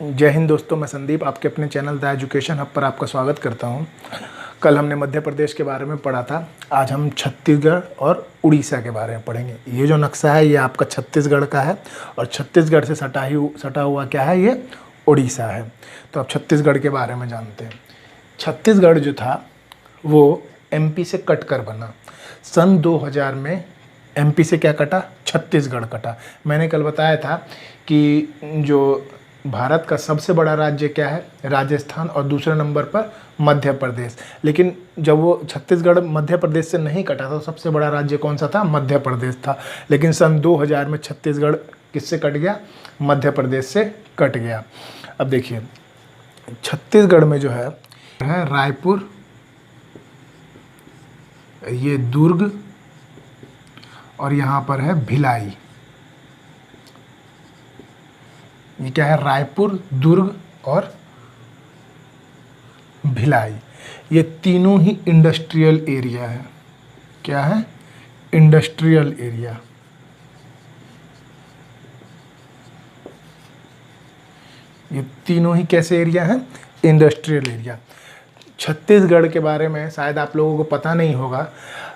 जय हिंद दोस्तों, मैं संदीप आपके अपने चैनल द एजुकेशन हब पर आपका स्वागत करता हूं। कल हमने मध्य प्रदेश के बारे में पढ़ा था। आज हम छत्तीसगढ़ और उड़ीसा के बारे में पढ़ेंगे। ये जो नक्शा है ये आपका छत्तीसगढ़ का है और छत्तीसगढ़ से सटा हुआ क्या है, ये उड़ीसा है। तो अब छत्तीसगढ़ के बारे में जानते हैं। छत्तीसगढ़ जो था वो एमपी से कट कर बना। सन 2000 में एमपी से क्या कटा, छत्तीसगढ़ कटा। मैंने कल बताया था कि जो भारत का सबसे बड़ा राज्य क्या है, राजस्थान, और दूसरे नंबर पर मध्य प्रदेश। लेकिन जब वो छत्तीसगढ़ मध्य प्रदेश से नहीं कटा था तो सबसे बड़ा राज्य कौन सा था, मध्य प्रदेश था। लेकिन सन 2000 में छत्तीसगढ़ किससे कट गया, मध्य प्रदेश से कट गया। अब देखिए छत्तीसगढ़ में जो है रायपुर, ये दुर्ग, और यहाँ पर है भिलाई। ये क्या है, रायपुर, दुर्ग और भिलाई। ये तीनों ही इंडस्ट्रियल एरिया है। क्या है, इंडस्ट्रियल एरिया। ये तीनों ही कैसे एरिया हैं, इंडस्ट्रियल एरिया। छत्तीसगढ़ के बारे में शायद आप लोगों को पता नहीं होगा,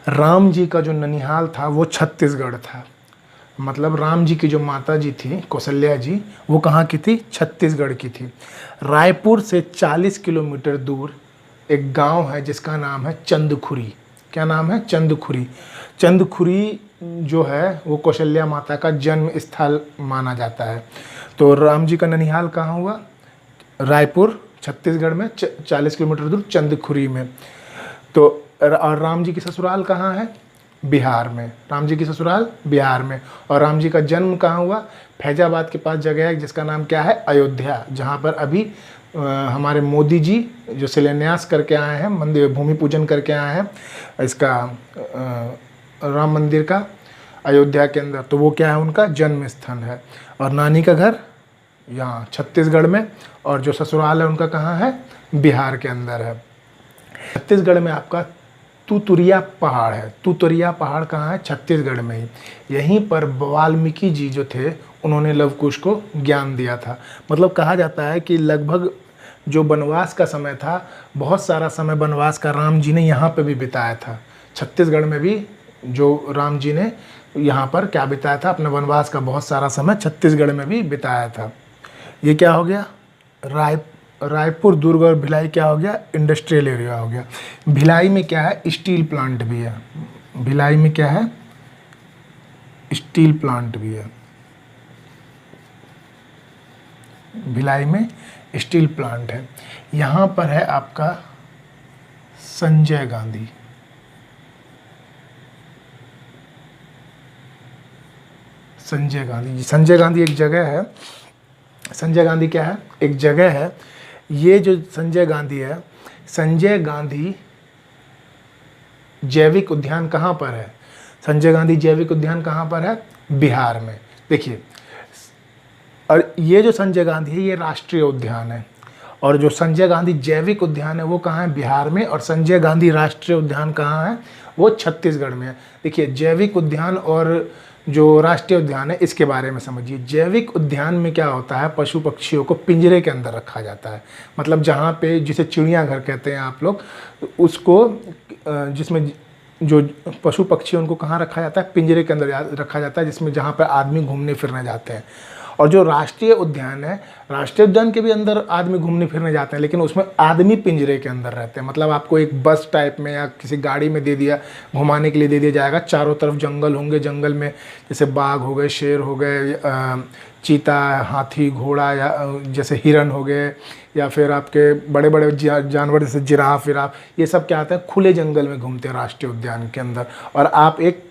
राम जी का जो ननिहाल था वो छत्तीसगढ़ था। मतलब राम जी की जो माता जी थी, कौशल्या जी, वो कहाँ की थी, छत्तीसगढ़ की थी। रायपुर से 40 किलोमीटर दूर एक गांव है जिसका नाम है चंदखुरी। क्या नाम है, चंदखुरी। चंदखुरी जो है वो कौशल्या माता का जन्म स्थल माना जाता है। तो राम जी का ननिहाल कहाँ हुआ, रायपुर, छत्तीसगढ़ में 40 किलोमीटर दूर चंदखुरी में। तो और राम जी की ससुराल कहाँ है, बिहार में। राम जी की ससुराल बिहार में। और राम जी का जन्म कहाँ हुआ, फैजाबाद के पास जगह है जिसका नाम क्या है, अयोध्या, जहाँ पर अभी हमारे मोदी जी जो शिलान्यास करके आए हैं, मंदिर भूमि पूजन करके आए हैं इसका, राम मंदिर का, अयोध्या के अंदर। तो वो क्या है, उनका जन्म स्थान है। और नानी का घर यहाँ छत्तीसगढ़ में, और जो ससुराल है उनका कहाँ है, बिहार के अंदर है। छत्तीसगढ़ में आपका तुतुरिया पहाड़ है। तुतुरिया पहाड़ कहाँ है, छत्तीसगढ़ में ही। यहीं पर वाल्मीकि जी जो थे उन्होंने लव कुश को ज्ञान दिया था। मतलब कहा जाता है कि लगभग जो वनवास का समय था, बहुत सारा समय वनवास का राम जी ने यहाँ पे भी बिताया था। छत्तीसगढ़ में भी जो राम जी ने यहाँ पर क्या बिताया था, अपने वनवास का बहुत सारा समय छत्तीसगढ़ में भी बिताया था। ये क्या हो गया, रायपुर, दुर्ग और भिलाई क्या हो गया, इंडस्ट्रियल एरिया हो गया। भिलाई में क्या है, स्टील प्लांट भी है। भिलाई में क्या है, स्टील प्लांट भी है। भिलाई में स्टील प्लांट है। यहाँ पर है आपका संजय गांधी। संजय गांधी, संजय गांधी एक जगह है। संजय गांधी क्या है, एक जगह है। ये जो संजय गांधी है, संजय गांधी जैविक उद्यान कहाँ पर है, संजय गांधी जैविक उद्यान कहाँ पर है, बिहार में। देखिए, और ये जो संजय गांधी है ये राष्ट्रीय उद्यान है, और जो संजय गांधी जैविक उद्यान है वो कहाँ है, बिहार में। और संजय गांधी राष्ट्रीय उद्यान कहाँ है, वो छत्तीसगढ़ में है। देखिए, जैविक उद्यान और जो राष्ट्रीय उद्यान है इसके बारे में समझिए। जैविक उद्यान में क्या होता है, पशु पक्षियों को पिंजरे के अंदर रखा जाता है। मतलब जहाँ पे, जिसे चिड़ियाघर कहते हैं आप लोग, उसको जिसमें जो पशु पक्षी उनको कहाँ रखा जाता है, पिंजरे के अंदर रखा जाता है, जिसमें जहाँ पर आदमी घूमने फिरने जाते हैं। और जो राष्ट्रीय उद्यान है, राष्ट्रीय उद्यान के भी अंदर आदमी घूमने फिरने जाते हैं, लेकिन उसमें आदमी पिंजरे के अंदर रहते हैं। मतलब आपको एक बस टाइप में या किसी गाड़ी में दे दिया, घुमाने के लिए दे दिया जाएगा। चारों तरफ जंगल होंगे, जंगल में जैसे बाघ हो गए, शेर हो गए, चीता, हाथी, घोड़ा, या जैसे हिरन हो गए, या फिर आपके बड़े बड़े जानवर जैसे जिराफ विराफ, ये सब क्या आते हैं, खुले जंगल में घूमते हैं राष्ट्रीय उद्यान के अंदर। और आप एक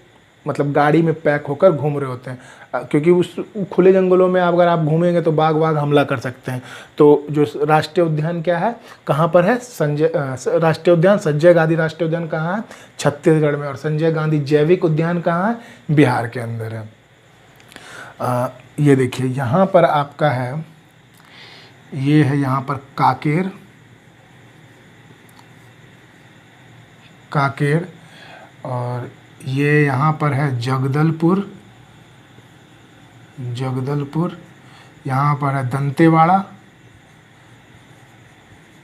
मतलब गाड़ी में पैक होकर घूम रहे होते हैं, क्योंकि उस खुले जंगलों में अगर आप घूमेंगे तो बाघ हमला कर सकते हैं। तो जो राष्ट्रीय उद्यान क्या है, कहाँ पर है, राष्ट्रीय उद्यान संजय गांधी राष्ट्रीय उद्यान कहाँ है, छत्तीसगढ़ में। और संजय गांधी जैविक उद्यान कहाँ है, बिहार के अंदर है। ये देखिए यहाँ पर आपका है, ये है यहाँ पर कांकेर, और ये यहाँ पर है जगदलपुर, यहाँ पर है दंतेवाड़ा,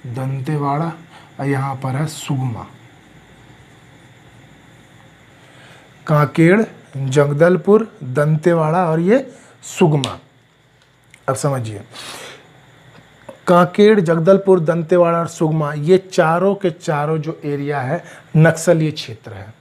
दंतेवाड़ा, और यहाँ पर है सुगमा। कांकेड़, जगदलपुर, दंतेवाड़ा और ये सुगमा। अब समझिए, कांकेड़, जगदलपुर, दंतेवाड़ा और सुगमा, ये चारों के चारों जो एरिया है नक्सलीय क्षेत्र है।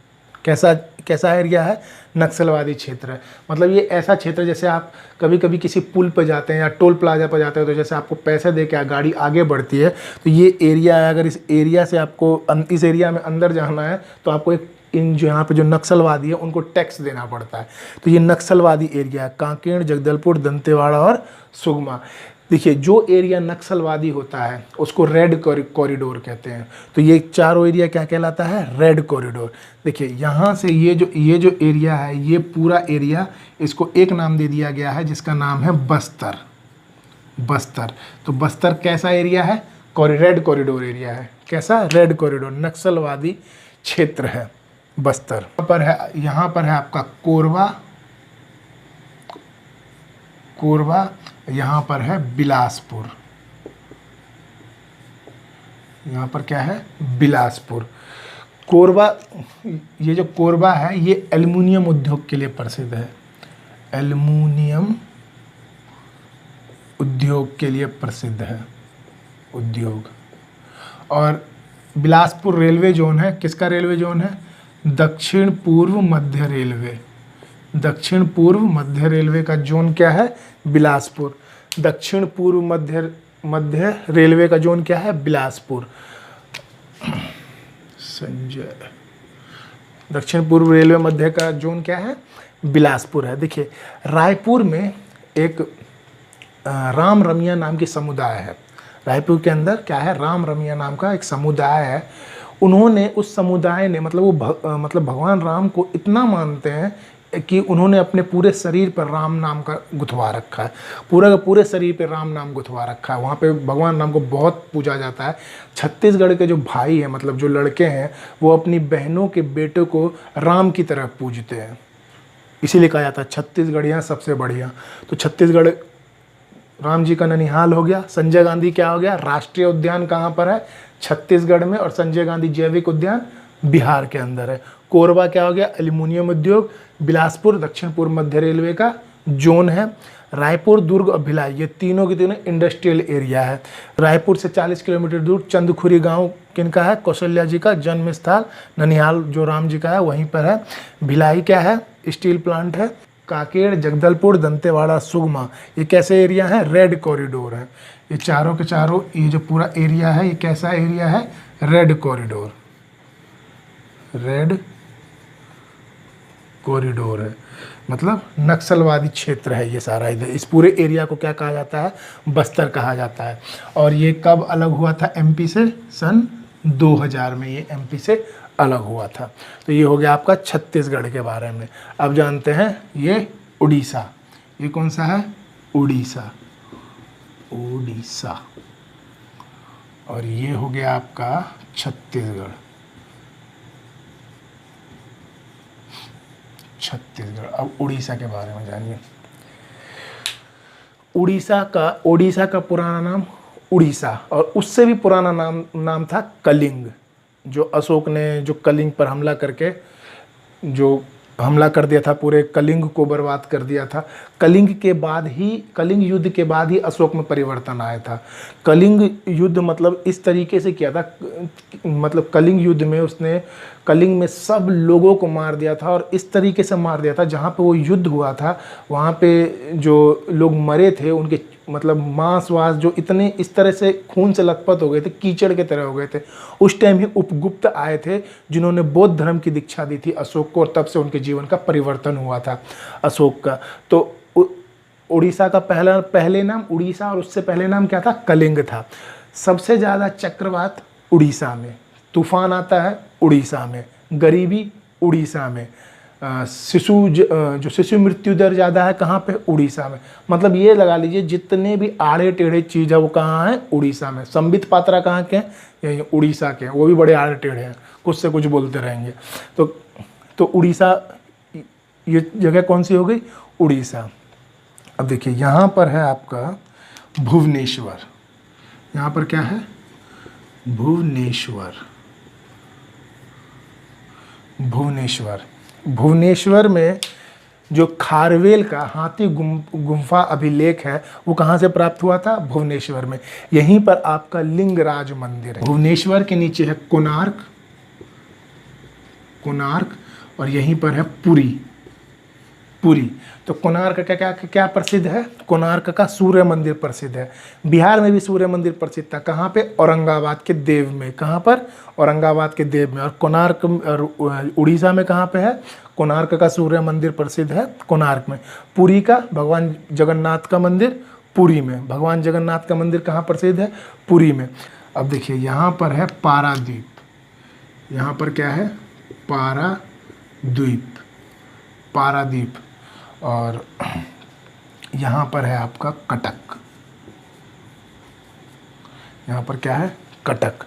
कैसा एरिया है? नक्सलवादी क्षेत्र है। मतलब ये ऐसा क्षेत्र, जैसे आप कभी कभी किसी पुल पर जाते हैं या टोल प्लाजा पर जाते हैं, तो जैसे आपको पैसे दे के गाड़ी आगे बढ़ती है, तो ये एरिया है। अगर इस एरिया से आपको इस एरिया में अंदर जाना है तो आपको एक जो यहाँ पे जो नक्सलवादी है उनको टैक्स देना पड़ता है। तो ये नक्सलवादी एरिया है, कांकेड़, जगदलपुर, दंतेवाड़ा और सुगमा। देखिए, जो एरिया नक्सलवादी होता है उसको रेड कॉरिडोर कहते हैं। तो ये चारों एरिया क्या कहलाता है? Red corridor. देखिए, यहाँ से ये जो एरिया है, ये पूरा एरिया, इसको एक नाम दे दिया गया है जिसका नाम है बस्तर। बस्तर। तो बस्तर कैसा एरिया है? रेड कॉरिडोर एरिया है। कैसा? रेड कॉरिडोर, नक्सलवादी क्षेत्र है बस्तर। यहाँ पर है आपका कोरबा, यहाँ पर है बिलासपुर। यहाँ पर क्या है? बिलासपुर। कोरबा, ये जो कोरबा है ये एल्युमिनियम उद्योग के लिए प्रसिद्ध है। एल्युमिनियम उद्योग के लिए प्रसिद्ध है उद्योग। और बिलासपुर रेलवे जोन है। किसका रेलवे जोन है? दक्षिण पूर्व मध्य रेलवे। दक्षिण पूर्व मध्य रेलवे का जोन क्या है? बिलासपुर। दक्षिण पूर्व मध्य रेलवे का जोन क्या है? बिलासपुर। संजय, दक्षिण पूर्व रेलवे मध्य का जोन क्या है? बिलासपुर है। देखिए, रायपुर में एक राम रमिया नाम की समुदाय है। रायपुर के अंदर क्या है? राम रमिया नाम का एक समुदाय है। उन्होंने, उस समुदाय ने, मतलब वो भगवान राम को इतना मानते हैं कि उन्होंने अपने पूरे शरीर पर राम नाम का गुथवा रखा है। पूरा का पूरे शरीर पे राम नाम गुथवा रखा है। वहाँ पे भगवान राम को बहुत पूजा जाता है। छत्तीसगढ़ के जो भाई हैं, मतलब जो लड़के हैं, वो अपनी बहनों के बेटों को राम की तरह पूजते हैं। इसीलिए कहा जाता है छत्तीसगढ़ियाँ सबसे बढ़िया। तो छत्तीसगढ़ राम जी का ननिहाल हो गया। संजय गांधी क्या हो गया? राष्ट्रीय उद्यान कहाँ पर है? छत्तीसगढ़ में। और संजय गांधी जैविक उद्यान बिहार के अंदर है। कोरबा क्या हो गया? एल्युमिनियम उद्योग। बिलासपुर दक्षिण पूर्व मध्य रेलवे का जोन है। रायपुर, दुर्ग और भिलाई, ये तीनों के तीनों इंडस्ट्रियल एरिया है। रायपुर से 40 किलोमीटर दूर चंदखुरी गांव किनका है? कौशल्या जी का जन्म स्थल। ननिहाल जो राम जी का है वहीं पर है। भिलाई क्या है? स्टील प्लांट है। कांकेड़, जगदलपुर, दंतेवाड़ा, सुगमा, ये कैसे एरिया है? रेड कॉरिडोर है। ये चारों के चारों, ये जो पूरा एरिया है ये कैसा एरिया है? Red corridor. रेड कॉरिडोर है, मतलब नक्सलवादी क्षेत्र है ये सारा। इधर इस पूरे एरिया को क्या कहा जाता है? बस्तर कहा जाता है। और ये कब अलग हुआ था एमपी से? सन 2000 में ये एमपी से अलग हुआ था। तो ये हो गया आपका छत्तीसगढ़ के बारे में। अब जानते हैं ये उड़ीसा। ये कौन सा है? उड़ीसा। उड़ीसा। और ये हो गया आपका छत्तीसगढ़। छत्तीसगढ़। अब उड़ीसा के बारे में जानिए। उड़ीसा का पुराना नाम उड़ीसा, और उससे भी पुराना नाम था कलिंग। जो अशोक ने जो कलिंग पर हमला करके जो हमला कर दिया था, पूरे कलिंग को बर्बाद कर दिया था। कलिंग युद्ध के बाद ही अशोक में परिवर्तन आया था। कलिंग युद्ध मतलब इस तरीके से किया था, मतलब कलिंग युद्ध में उसने कलिंग में सब लोगों को मार दिया था। और इस तरीके से मार दिया था, जहाँ पे वो युद्ध हुआ था वहाँ पे जो लोग मरे थे उनके मतलब मांस वास जो इतने इस तरह से खून से लथपथ हो गए थे, कीचड़ के तरह हो गए थे। उस टाइम ही उपगुप्त आए थे जिन्होंने बौद्ध धर्म की दीक्षा दी थी अशोक को, और तब से उनके जीवन का परिवर्तन हुआ था अशोक का। तो उड़ीसा का पहले नाम उड़ीसा, और उससे पहले नाम क्या था? कलिंग था। सबसे ज़्यादा चक्रवात उड़ीसा में, तूफान आता है उड़ीसा में, गरीबी उड़ीसा में, शिशु मृत्यु दर ज़्यादा है कहाँ पे? उड़ीसा में। मतलब ये लगा लीजिए जितने भी आड़े टेढ़े चीज़ है वो कहाँ है? उड़ीसा में। संबित पात्रा कहाँ के हैं? यही उड़ीसा के हैं। वो भी बड़े आड़े टेढ़े हैं, कुछ से कुछ बोलते रहेंगे। तो उड़ीसा, ये जगह कौन सी हो गई? उड़ीसा। अब देखिए यहाँ पर है आपका भुवनेश्वर। यहाँ पर क्या है? भुवनेश्वर। भुवनेश्वर, भुवनेश्वर में जो खारवेल का हाथी गुम्फा अभिलेख है वो कहाँ से प्राप्त हुआ था? भुवनेश्वर में। यहीं पर आपका लिंगराज मंदिर है। भुवनेश्वर के नीचे है कोणार्क, कोणार्क, और यहीं पर है पुरी, पुरी। तो कोणार्क का क्या क्या प्रसिद्ध है? कोणार्क का सूर्य मंदिर प्रसिद्ध है। बिहार में भी सूर्य मंदिर प्रसिद्ध था। कहाँ पे? औरंगाबाद के देव में। कहाँ पर? औरंगाबाद के देव में। और कोणार्क और उड़ीसा में कहाँ पे है? कोणार्क का सूर्य मंदिर प्रसिद्ध है कोणार्क में। पुरी का भगवान जगन्नाथ का मंदिर पुरी में। भगवान जगन्नाथ का मंदिर कहाँ प्रसिद्ध है? पुरी में। अब देखिए यहाँ पर है पारादीप। यहाँ पर क्या है? पाराद्वीप, पारादीप। और यहाँ पर है आपका कटक। यहाँ पर क्या है? कटक।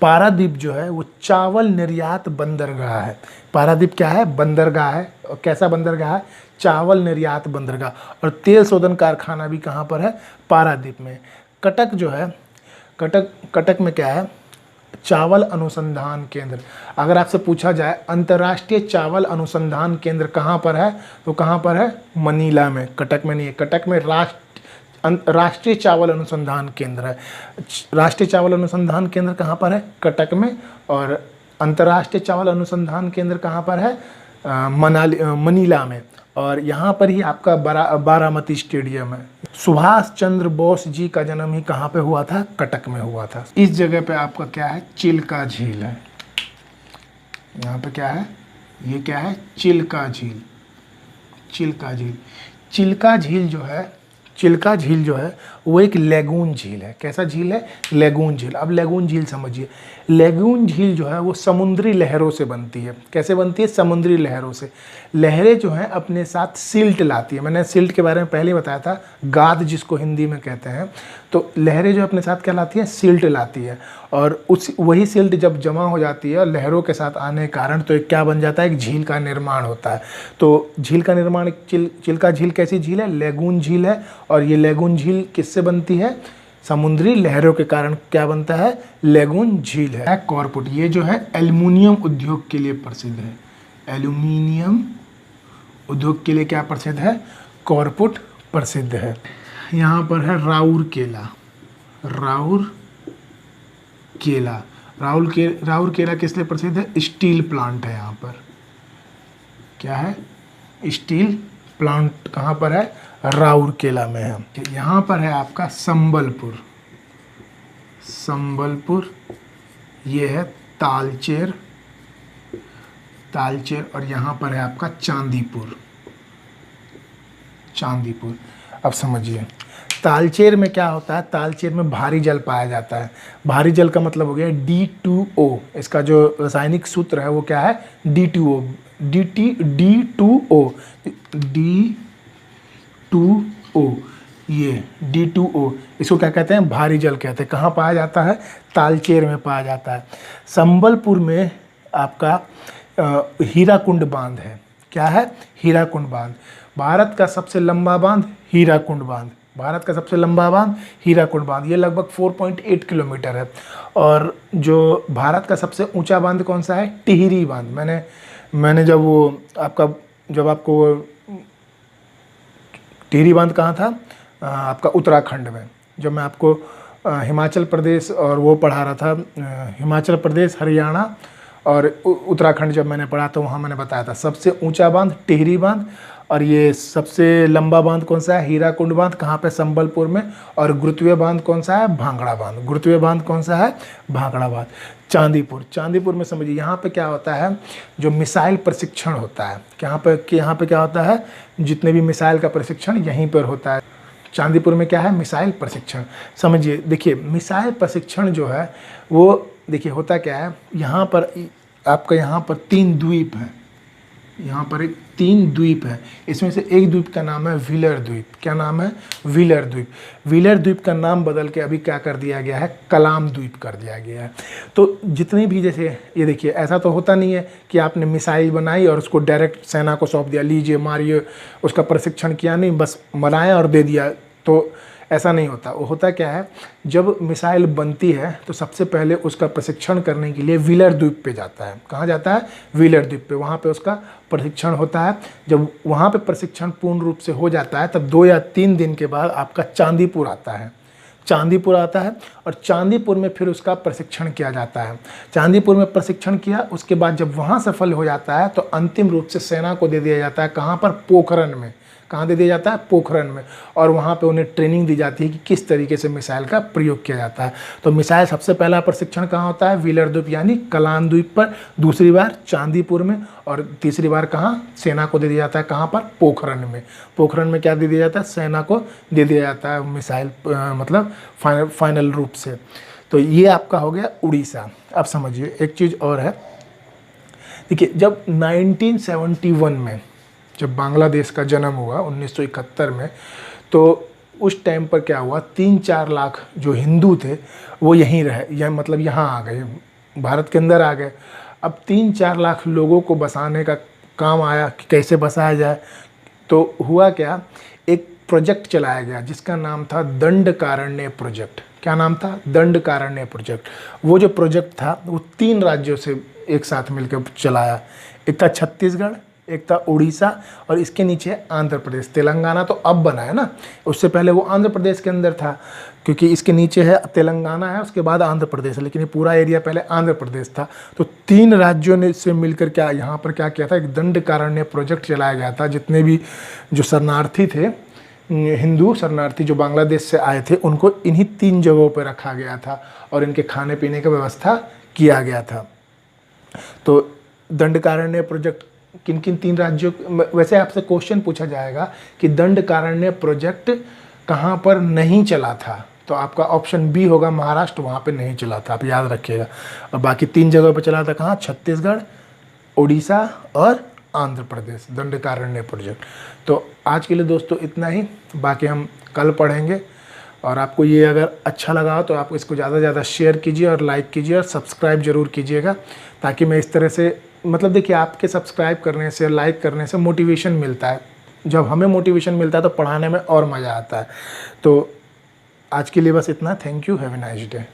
पारादीप जो है वो चावल निर्यात बंदरगाह है। पारादीप क्या है? बंदरगाह है। और कैसा बंदरगाह है? चावल निर्यात बंदरगाह। और तेल शोधन कारखाना भी कहाँ पर है? पारादीप में। कटक जो है, कटक में क्या है? चावल अनुसंधान केंद्र। अगर आपसे पूछा जाए अंतर्राष्ट्रीय चावल अनुसंधान केंद्र कहाँ पर है, तो कहाँ पर है? मनीला में, कटक में नहीं है। कटक में राष्ट्रीय चावल अनुसंधान केंद्र है। राष्ट्रीय चावल अनुसंधान केंद्र कहाँ पर है? कटक में। और अंतर्राष्ट्रीय चावल अनुसंधान केंद्र कहाँ पर है? मनीला में। और यहाँ पर ही आपका बारामती स्टेडियम है। सुभाष चंद्र बोस जी का जन्म ही कहाँ पे हुआ था? कटक में हुआ था। इस जगह पे आपका क्या है? चिल्का झील है। यहाँ पे क्या है? ये क्या है? चिल्का झील, चिल्का झील। चिल्का झील जो है, चिल्का झील जो है वो एक लेगून झील है। कैसा झील है? लेगून झील। अब लेगून झील समझिए। लेगून झील जो है वो समुद्री लहरों से बनती है। कैसे बनती है? समुद्री लहरों से। लहरें जो हैं अपने साथ सिल्ट लाती है। मैंने सिल्ट के बारे में पहले बताया था, गाद जिसको हिंदी में कहते हैं। तो लहरें जो अपने साथ क्या लाती हैं? सिल्ट लाती है। और वही सिल्ट जब जमा हो जाती है और लहरों के साथ आने के कारण तो एक क्या बन जाता है? एक झील का निर्माण होता है। तो झील का निर्माण, चिल्का झील कैसी झील है? लेगून झील है। और ये लेगून झील किससे बनती है? समुद्री लहरों के कारण क्या बनता है? लेगून झील है। कॉरपुट, ये जो है एल्युमिनियम उद्योग के लिए प्रसिद्ध है। एल्युमिनियम उद्योग के लिए क्या प्रसिद्ध है? कॉरपुट प्रसिद्ध है। यहाँ पर है राउर केला, राउर केला। राउर केला किस लिए प्रसिद्ध है? स्टील प्लांट है यहाँ पर। क्या है? स्टील प्लांट कहाँ पर है? राउर केला में है। यहाँ पर है आपका संबलपुर, संबलपुर। ये है तालचेर, तालचेर। और यहाँ पर है आपका चांदीपुर, चांदीपुर। अब समझिए तालचेर में क्या होता है? तालचेर में भारी जल पाया जाता है। भारी जल का मतलब हो गया D2O। इसका जो रासायनिक सूत्र है वो क्या है? D2O, D2O, D2O। ये D2O, इसको क्या कहते हैं? भारी जल कहते हैं। कहाँ पाया जाता है? तालचेर में पाया जाता है। संबलपुर में आपका हीराकुंड बांध है। क्या है? हीराकुंड बांध। भारत का सबसे लंबा बांध हीराकुंड बांध। भारत का सबसे लंबा बांध हीराकुंड बांध। ये लगभग 4.8 किलोमीटर है। और जो भारत का सबसे ऊंचा बांध कौन सा है? टिहरी बांध। मैंने जब आपको टिहरी बांध कहाँ था? आपका उत्तराखंड में। जब मैं आपको हिमाचल प्रदेश और वो पढ़ा रहा था, हिमाचल प्रदेश, हरियाणा और उत्तराखंड जब मैंने पढ़ा तो वहाँ मैंने बताया था सबसे ऊंचा बांध टिहरी बांध। और ये सबसे लंबा बांध कौन सा है? हीराकुंड बांध। कहाँ पे? संबलपुर में। और गुरुत्वीय बांध कौन सा है? भांगड़ा बांध। गुरुत्वीय बांध कौन सा है? भांगड़ा बांध। चांदीपुर, चांदीपुर में समझिए यहाँ पे क्या होता है? जो मिसाइल प्रशिक्षण होता है। यहाँ पे क्या होता है? जितने भी मिसाइल का प्रशिक्षण यहीं पर होता है। चांदीपुर में क्या है? मिसाइल प्रशिक्षण। समझिए, देखिए मिसाइल प्रशिक्षण जो है वो देखिए होता क्या है? यहाँ पर आपका यहाँ पर 3 द्वीप हैं। यहाँ पर 3 द्वीप है। इसमें से एक द्वीप का नाम है व्हीलर द्वीप। क्या नाम है? व्हीलर द्वीप। व्हीलर द्वीप का नाम बदल के अभी क्या कर दिया गया है? कलाम द्वीप कर दिया गया है। तो जितनी भी, जैसे ये देखिए, ऐसा तो होता नहीं है कि आपने मिसाइल बनाई और उसको डायरेक्ट सेना को सौंप दिया, लीजिए मारिए, उसका प्रशिक्षण किया नहीं, बस बनाया और दे दिया। तो ऐसा नहीं होता। वो होता क्या है, जब मिसाइल बनती है तो सबसे पहले उसका प्रशिक्षण करने के लिए व्हीलर द्वीप पे जाता है। कहाँ जाता है? व्हीलर द्वीप पे। वहाँ पे उसका प्रशिक्षण होता है। जब वहाँ पे प्रशिक्षण पूर्ण रूप से हो जाता है तब 2 या 3 दिन के बाद आपका चांदीपुर आता है। चांदीपुर आता है और चांदीपुर में फिर उसका प्रशिक्षण किया जाता है। चांदीपुर में प्रशिक्षण किया, उसके बाद जब वहाँ सफल हो जाता है तो अंतिम रूप से सेना को दे दिया जाता है। कहाँ पर? पोखरण में। कहाँ दे दिया जाता है? पोखरण में। और वहाँ पे उन्हें ट्रेनिंग दी जाती है कि किस तरीके से मिसाइल का प्रयोग किया जाता है। तो मिसाइल सबसे पहला प्रशिक्षण कहाँ होता है? व्हीलर द्वीप यानी कलान द्वीप पर, दूसरी बार चांदीपुर में, और तीसरी बार कहाँ? सेना को दे दिया जाता है। कहाँ पर? पोखरण में। पोखरण में क्या दे दिया जाता है? सेना को दे दिया जाता है मिसाइल, मतलब फाइनल रूप से। तो ये आपका हो गया उड़ीसा। अब समझिए एक चीज़ और है। देखिए, जब 1971 में जब बांग्लादेश का जन्म हुआ 1971 में, तो उस टाइम पर क्या हुआ, 3-4 लाख जो हिंदू थे वो यहीं रहे, यह मतलब यहाँ आ गए, भारत के अंदर आ गए। अब 3-4 लाख लोगों को बसाने का काम आया कि कैसे बसाया जाए। तो हुआ क्या, एक प्रोजेक्ट चलाया गया जिसका नाम था दंडकारण्य प्रोजेक्ट। क्या नाम था? दंडकारण्य प्रोजेक्ट। वो जो प्रोजेक्ट था वो 3 राज्यों से एक साथ मिलकर चलाया। एक था छत्तीसगढ़, एक था उड़ीसा, और इसके नीचे आंध्र प्रदेश। तेलंगाना तो अब बना है ना, उससे पहले वो आंध्र प्रदेश के अंदर था, क्योंकि इसके नीचे है तेलंगाना है, उसके बाद आंध्र प्रदेश है, लेकिन ये पूरा एरिया पहले आंध्र प्रदेश था। तो 3 राज्यों ने से मिलकर क्या यहाँ पर क्या किया था, एक दंडकारण्य प्रोजेक्ट चलाया गया था। जितने भी जो शरणार्थी थे, हिंदू शरणार्थी जो बांग्लादेश से आए थे, उनको इन्हीं 3 जगहों पर रखा गया था और इनके खाने पीने का व्यवस्था किया गया था। तो दंडकारण्य प्रोजेक्ट किन किन 3 राज्यों, वैसे आपसे क्वेश्चन पूछा जाएगा कि दंडकारण्य प्रोजेक्ट कहाँ पर नहीं चला था, तो आपका ऑप्शन बी होगा महाराष्ट्र, वहाँ पे नहीं चला था, आप याद रखिएगा। और बाकी 3 जगह पे चला था। कहाँ? छत्तीसगढ़, उड़ीसा और आंध्र प्रदेश, दंडकारण्य प्रोजेक्ट। तो आज के लिए दोस्तों इतना ही, बाकी हम कल पढ़ेंगे। और आपको ये अगर अच्छा लगा हो तो आप इसको ज़्यादा से ज़्यादा शेयर कीजिए और लाइक कीजिए और सब्सक्राइब ज़रूर कीजिएगा, ताकि मैं इस तरह से, मतलब देखिए, आपके सब्सक्राइब करने से, लाइक करने से मोटिवेशन मिलता है। जब हमें मोटिवेशन मिलता है तो पढ़ाने में और मज़ा आता है। तो आज के लिए बस इतना। Thank you, have a nice day.